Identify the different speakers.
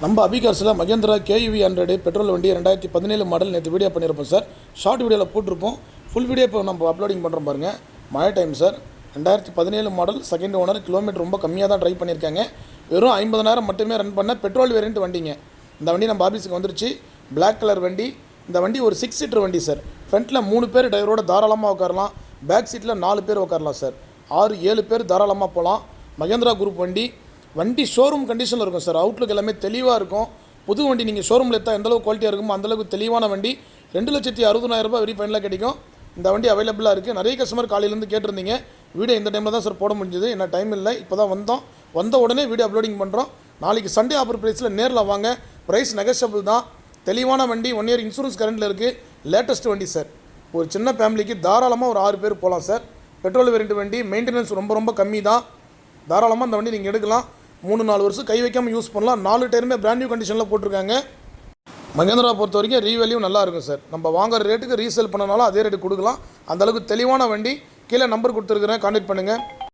Speaker 1: நம்ம அபிகாஸில் Mahindra KUV 100 petrol வண்டி 2017 model நேற்று வீடியோ பண்ணியிருப்போம் சார். ஷார்ட் வீடியோவில் போட்டிருப்போம். ஃபுல் வீடியோ இப்போ நம்ம அப்லோடிங் பண்ணுறோம் பாருங்கள். மழை time sir. 2017 model, second owner, kilometre ரொம்ப கம்மியாக தான் ட்ரைவ் பண்ணியிருக்காங்க. வெறும் 50,000 மட்டுமே ரன் பண்ண பெட்ரோல் வேரியன்ட் வண்டிங்க. இந்த வண்டி நம்ம ஆஃபீஸுக்கு வந்துருச்சு. பிளாக் கலர் வண்டி. இந்த வண்டி ஒரு 6 சீட்டர் வண்டி சார். ஃப்ரண்ட்டில் 3 பேர் டிரைவரோட தாராளமாக உட்காரலாம். பேக் சீட்டில் 4 பேர் உட்காரலாம் சார். 6-7 பேர் தாராளமாக போகலாம். மகேந்திரா குரூப் வண்டி. வண்டி ஷோரூம் கண்டிஷனில் இருக்கும் சார். அவுட்லுக் எல்லாமே தெளிவாக இருக்கும். புது வண்டி நீங்கள் ஷோரூமில் எடுத்தால் எந்தளவுக்கு குவாலிட்டியாக இருக்குமோ அந்தளவுக்கு தெளிவான வண்டி. 2,60,000 வெரி ஃபைனலாக கிடைக்கும். இந்த வண்டி அவைலபிளாக இருக்குது. நிறைய கஸ்டமர் காலையிலேருந்து கேட்டிருந்தீங்க. வீடியோ இந்த டைமில் தான் சார் போட முடிஞ்சது. என்ன டைம் இல்லை, இப்போ தான் வந்த உடனே வீடியோ அப்லோடிங் பண்ணுறோம். நாளைக்கு சண்டே ஆஃபர் ப்ரைஸில் நேரில் வாங்க. ப்ரைஸ் நெகஷியபிள் தான். தெளிவான வண்டி. 1 இயர் இன்சூரன்ஸ் கரண்டில் இருக்குது. லேட்டஸ்ட் வண்டி சார். ஒரு சின்ன ஃபேமிலிக்கு தாராளமாக ஒரு 6 பேர் போகலாம் சார். பெட்ரோல் வேரியன்ட் வண்டி. மெயின்டெனன்ஸ் ரொம்ப கம்மி தான். தாராளமாக இந்த வண்டி நீங்கள் எடுக்கலாம். 3-4 வருஷம் கை வைக்காமல் யூஸ் பண்ணலாம். 4 டயருமே பிராண்ட் நியூ கண்டிஷனில் போட்டிருக்காங்க. மகேந்திரா பொறுத்த வரைக்கும் ரீவேல்யூ நல்லா இருக்கும் சார். நம்ம வாங்குற ரேட்டுக்கு ரீசேல் பண்ணனாலும் அதே ரேட்டு கொடுக்கலாம். அந்தளவுக்கு தெளிவான வண்டி. கீழே நம்பர் கொடுத்துருக்குறேன், கான்டாக்ட் பண்ணுங்கள்.